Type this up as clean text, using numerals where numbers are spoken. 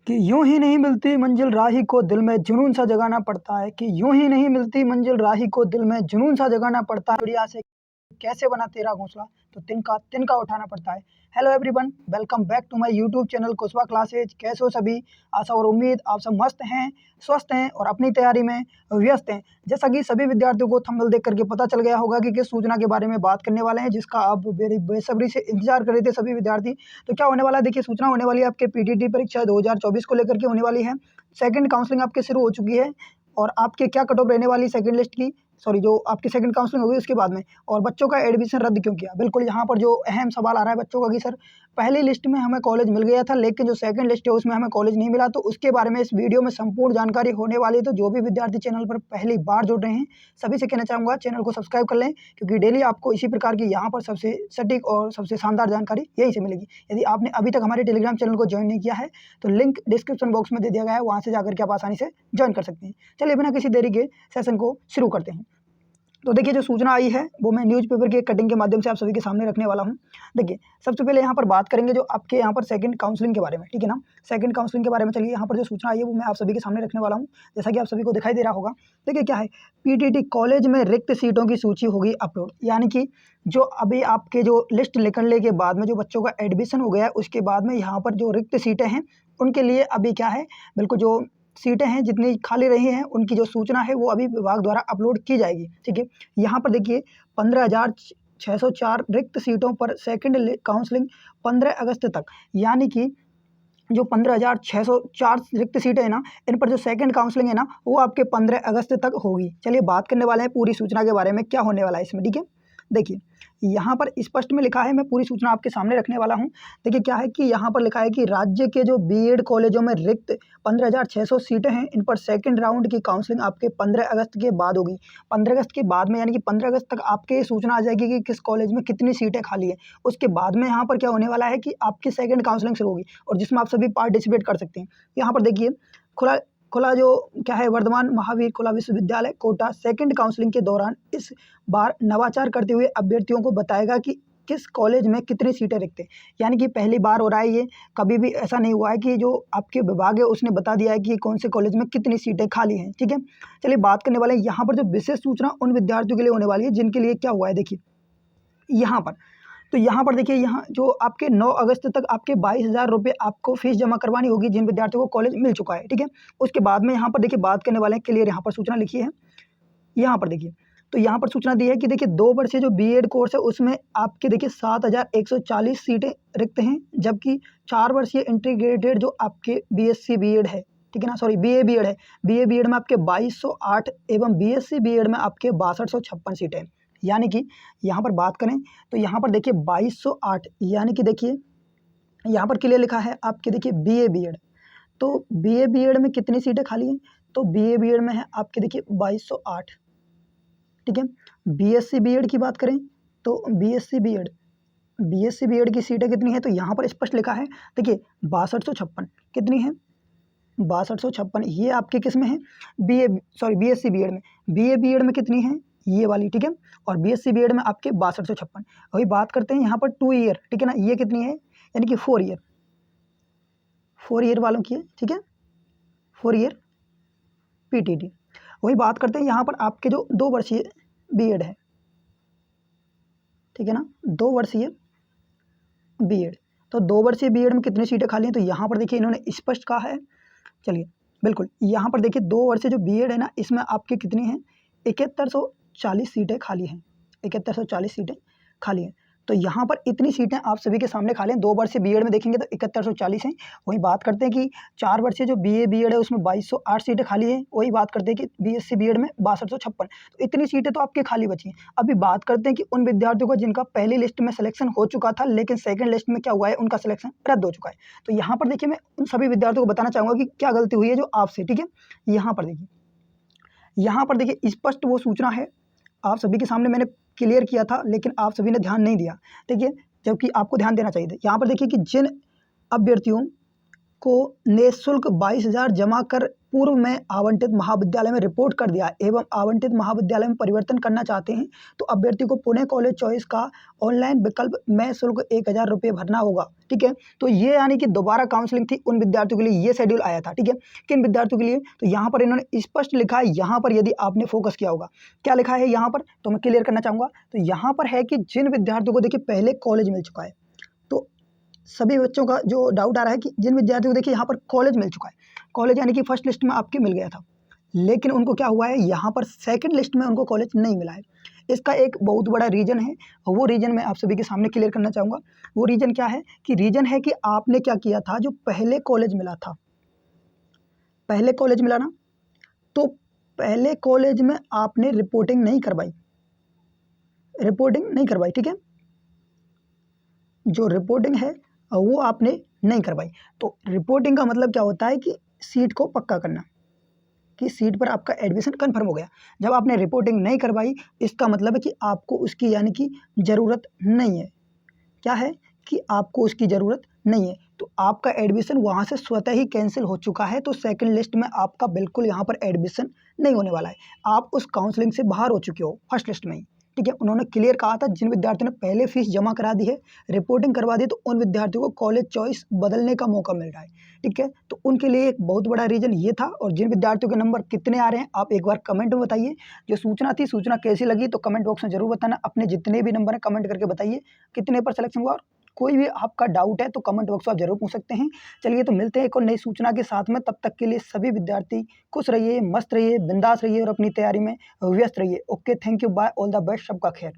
कि यूं ही नहीं मिलती मंजिल राही को दिल में जुनून सा जगाना पड़ता है, कि यूं ही नहीं मिलती मंजिल राही को दिल में जुनून सा जगाना पड़ता है। बढ़िया से कैसे बना तेरा घोंसला, तो तिनका उठाना पड़ता है। Hello everyone, welcome back to my YouTube channel Kushwa classes. कैसे हो सभी? आशा और उम्मीद आप सब मस्त हैं, स्वस्थ हैं और अपनी तैयारी में व्यस्त हैं। जैसा कि सभी विद्यार्थियों को थंबनेल देख करके पता चल गया होगा कि किस सूचना के बारे में बात करने वाले हैं, जिसका आप बेसब्री से इंतजार कर रहे थे सभी विद्यार्थी। तो क्या होने वाला है? देखिए, सूचना होने वाली है आपके पीटीटी परीक्षा 2024 को लेकर के होने वाली है। सेकंड काउंसलिंग आपके शुरू हो चुकी है और आपके क्या कट ऑफ रहने वाली सेकंड लिस्ट की, सॉरी, जो आपकी सेकंड काउंसलिंग होगी उसके बाद में। और बच्चों का एडमिशन रद्द क्यों किया? बिल्कुल यहाँ पर जो अहम सवाल आ रहा है बच्चों का कि सर, पहली लिस्ट में हमें कॉलेज मिल गया था लेकिन जो सेकंड लिस्ट है उसमें हमें कॉलेज नहीं मिला। तो उसके बारे में इस वीडियो में संपूर्ण जानकारी होने वाली है। तो जो भी विद्यार्थी चैनल पर पहली बार जुड़ रहे हैं सभी से कहना चाहूँगा चैनल को सब्सक्राइब कर लें, क्योंकि डेली आपको इसी प्रकार की यहाँ पर सबसे सटीक और सबसे शानदार जानकारी यहीं से मिलेगी। यदि आपने अभी तक हमारे टेलीग्राम चैनल को ज्वाइन नहीं किया है तो लिंक डिस्क्रिप्शन बॉक्स में दे दिया गया है, वहाँ से जाकर के आप आसानी से ज्वाइन कर सकते हैं। चलिए बिना किसी देरी के सेशन को शुरू करते हैं। तो देखिए, जो सूचना आई है वो मैं न्यूज़पेपर के कटिंग के माध्यम से आप सभी के सामने रखने वाला हूं। देखिए, सबसे पहले यहाँ पर बात करेंगे जो आपके यहाँ पर सेकंड काउंसलिंग के बारे में, ठीक है ना। सेकंड काउंसलिंग के बारे में चलिए, यहाँ पर जो सूचना आई है वो मैं आप सभी के सामने रखने वाला हूँ, जैसा कि आप सभी को दिखाई दे रहा होगा। देखिए क्या है, पीटीटी कॉलेज में रिक्त सीटों की सूची होगी अपलोड। यानी कि जो अभी आपके जो लिस्ट निकलने के बाद में जो बच्चों का एडमिशन हो गया है उसके बाद में यहाँ पर जो रिक्त सीटें हैं उनके लिए अभी क्या है, बिल्कुल जो सीटें हैं जितनी खाली रही हैं उनकी जो सूचना है वो अभी विभाग द्वारा अपलोड की जाएगी, ठीक है। यहाँ पर देखिए 15,604 रिक्त सीटों पर सेकंड काउंसलिंग 15 अगस्त तक, यानी कि जो 15,604 रिक्त सीटें हैं ना, इन पर जो सेकंड काउंसलिंग है ना वो आपके 15 अगस्त तक होगी। चलिए बात करने वाले हैं पूरी सूचना के बारे में, क्या होने वाला है इसमें, ठीक है। देखिए, यहाँ पर स्पष्ट में लिखा है, मैं पूरी सूचना आपके सामने रखने वाला हूँ। देखिए क्या है कि यहाँ पर लिखा है कि राज्य के जो बीएड कॉलेजों में रिक्त 15,600 सीटें हैं, इन पर सेकंड राउंड की काउंसलिंग आपके 15 अगस्त के बाद होगी। 15 अगस्त के बाद में, यानी कि 15 अगस्त तक आपके सूचना आ जाएगी कि किस कॉलेज में कितनी सीटें खाली है। उसके बाद में यहाँ पर क्या होने वाला है कि आपकी सेकंड काउंसलिंग शुरू होगी और जिसमें आप सभी पार्टिसिपेट कर सकते हैं। यहाँ पर देखिए, खुला जो क्या है, वर्धमान महावीर खुला विश्वविद्यालय कोटा सेकंड काउंसलिंग के दौरान इस बार नवाचार करते हुए अभ्यर्थियों को बताएगा कि किस कॉलेज में कितनी सीटें रिक्त हैं। यानी कि पहली बार हो रहा है ये, कभी भी ऐसा नहीं हुआ है कि जो आपके विभाग है उसने बता दिया है कि कौन से कॉलेज में कितनी सीटें खाली हैं, ठीक है। चलिए बात करने वाले हैं यहाँ पर जो विशेष सूचना उन विद्यार्थियों के लिए होने वाली है जिनके लिए क्या हुआ है। देखिए यहाँ पर, तो यहाँ पर देखिए, यहाँ जो आपके 9 अगस्त तक आपके 22,000 रुपये आपको फीस जमा करवानी होगी जिन विद्यार्थियों को कॉलेज मिल चुका है, ठीक है। उसके बाद में यहाँ पर देखिए बात करने वाले हैं, क्लियर यहाँ पर सूचना लिखी है। यहाँ पर देखिए, तो यहाँ पर सूचना दी है कि देखिए 2 वर्षीय जो बीएड कोर्स है उसमें आपके देखिए 7,140 सीटें रिक्त हैं, जबकि 4 वर्षीय इंटीग्रेटेड जो आपके बीएससी बीएड है, ठीक है ना, सॉरी बीए बीएड है, बीए बीएड में आपके 2208 एवं बीएससी बीएड में आपके 6256 सीटें हैं। यानी कि यहाँ पर बात करें तो यहाँ पर देखिए 2208, यानी कि देखिए यहाँ पर क्लियर लिखा है आपके, देखिए बीए बीएड, तो बीए बीएड में कितनी सीटें खाली हैं, तो बीए बीएड में है आपके देखिए 2208, ठीक है। बीएससी बीएड की बात करें तो बीएससी बीएड की सीटें कितनी है, तो यहाँ पर स्पष्ट लिखा है, देखिए 6256 कितनी है, 6256, ये आपके किस में है, बीएससी बीएड में। बीए बीएड में कितनी है, ये वाली, ठीक है। और बीएससी बीएड में आपके 6256। वही बात करते हैं यहाँ पर 2 ईयर, ठीक है ना, ये कितनी है, यानी कि 4 ईयर वालों की है, ठीक है, 4 ईयर पीटीटी। वही बात करते हैं यहाँ पर आपके जो 2 वर्षीय बीएड है, ठीक है ना, 2 वर्षीय बीएड, तो 2 वर्षीय बीएड में कितनी सीटें खाली हैं, तो यहाँ पर देखिए इन्होंने स्पष्ट कहा है। चलिए बिल्कुल, यहाँ पर देखिए 2 वर्षीय जो बीएड है ना इसमें आपकी कितनी है, 7140 सीटें खाली हैं, 7140 सीटें खाली हैं। तो यहाँ पर इतनी सीटें आप सभी के सामने खाली हैं। 2 वर्षीय बीएड में देखेंगे तो 7140 हैं। वही बात करते हैं कि 4 वर्षीय जो बीए बीएड है उसमें 2208 सीटें खाली हैं। वही बात करते हैं कि बीएससी बीएड में 6256, तो इतनी सीटें तो आपके खाली बची हैं। अभी बात करते हैं कि उन विद्यार्थियों को जिनका पहली लिस्ट में सिलेक्शन हो चुका था लेकिन सेकंड लिस्ट में क्या हुआ है, उनका सिलेक्शन रद्द हो चुका है। तो यहाँ पर देखिए, मैं उन सभी विद्यार्थियों को बताना चाहूँगा कि क्या गलती हुई है जो आपसे, ठीक है। यहाँ पर देखिए स्पष्ट वो सूचना है, आप सभी के सामने मैंने क्लियर किया था लेकिन आप सभी ने ध्यान नहीं दिया, देखिए, जबकि आपको ध्यान देना चाहिए था। यहाँ पर देखिए कि जिन अभ्यर्थियों को निःशुल्क 22,000 जमा कर पूर्व में आवंटित महाविद्यालय में रिपोर्ट कर दिया एवं आवंटित महाविद्यालय में परिवर्तन करना चाहते हैं तो अभ्यर्थी को पुणे कॉलेज चॉइस का ऑनलाइन विकल्प में शुल्क 1000 रुपये भरना होगा। ठीक है, तो ये यानी कि दोबारा काउंसलिंग थी उन विद्यार्थियों के लिए, ये शेड्यूल आया था। ठीक है, किन विद्यार्थियों के लिए, तो यहाँ पर इन्होंने स्पष्ट लिखा है, यहाँ पर यदि आपने फोकस किया होगा क्या लिखा है यहाँ पर, तो मैं क्लियर करना चाहूँगा। तो यहाँ पर है कि जिन विद्यार्थियों को देखिए पहले कॉलेज मिल चुका है, तो सभी बच्चों का जो डाउट आ रहा है कि जिन विद्यार्थियों को देखिए यहाँ पर कॉलेज मिल चुका है, कॉलेज यानी कि फर्स्ट लिस्ट में आपके मिल गया था, लेकिन उनको क्या हुआ है यहाँ पर सेकंड लिस्ट में उनको कॉलेज नहीं मिला है। इसका एक बहुत बड़ा रीज़न है और वो रीज़न मैं आप सभी के सामने क्लियर करना चाहूँगा। वो रीज़न क्या है कि रीज़न है कि आपने क्या किया था, जो पहले कॉलेज मिला था, पहले कॉलेज मिला ना, तो पहले कॉलेज में आपने रिपोर्टिंग नहीं करवाई, रिपोर्टिंग नहीं करवाई। ठीक है, जो रिपोर्टिंग है वो आपने नहीं करवाई। तो रिपोर्टिंग का मतलब क्या होता है कि सीट को पक्का करना, कि सीट पर आपका एडमिशन कंफर्म हो गया। जब आपने रिपोर्टिंग नहीं करवाई इसका मतलब है कि आपको उसकी यानी कि ज़रूरत नहीं है। क्या है कि आपको उसकी ज़रूरत नहीं है, तो आपका एडमिशन वहाँ से स्वतः ही कैंसिल हो चुका है। तो सेकंड लिस्ट में आपका बिल्कुल यहाँ पर एडमिशन नहीं होने वाला है, आप उस काउंसलिंग से बाहर हो चुके हो फर्स्ट लिस्ट में ही। ठीक है, उन्होंने क्लियर कहा था जिन विद्यार्थियों ने पहले फीस जमा करा दी है, रिपोर्टिंग करवा दी, तो उन विद्यार्थियों को कॉलेज चॉइस बदलने का मौका मिल रहा है। ठीक है, तो उनके लिए एक बहुत बड़ा रीज़न ये था। और जिन विद्यार्थियों के नंबर कितने आ रहे हैं आप एक बार कमेंट में बताइए। जो सूचना थी, सूचना कैसी लगी तो कमेंट बॉक्स में जरूर बताना। अपने जितने भी नंबर हैं कमेंट करके बताइए कितने पर सिलेक्शन हुआ, और कोई भी आपका डाउट है तो कमेंट बॉक्स में आप जरूर पूछ सकते हैं। चलिए, तो मिलते हैं एक और नई सूचना के साथ में, तब तक के लिए सभी विद्यार्थी खुश रहिए, मस्त रहिए, बिंदास रहिए और अपनी तैयारी में व्यस्त रहिए। Okay, thank you, bye, all the best, सबका खैर।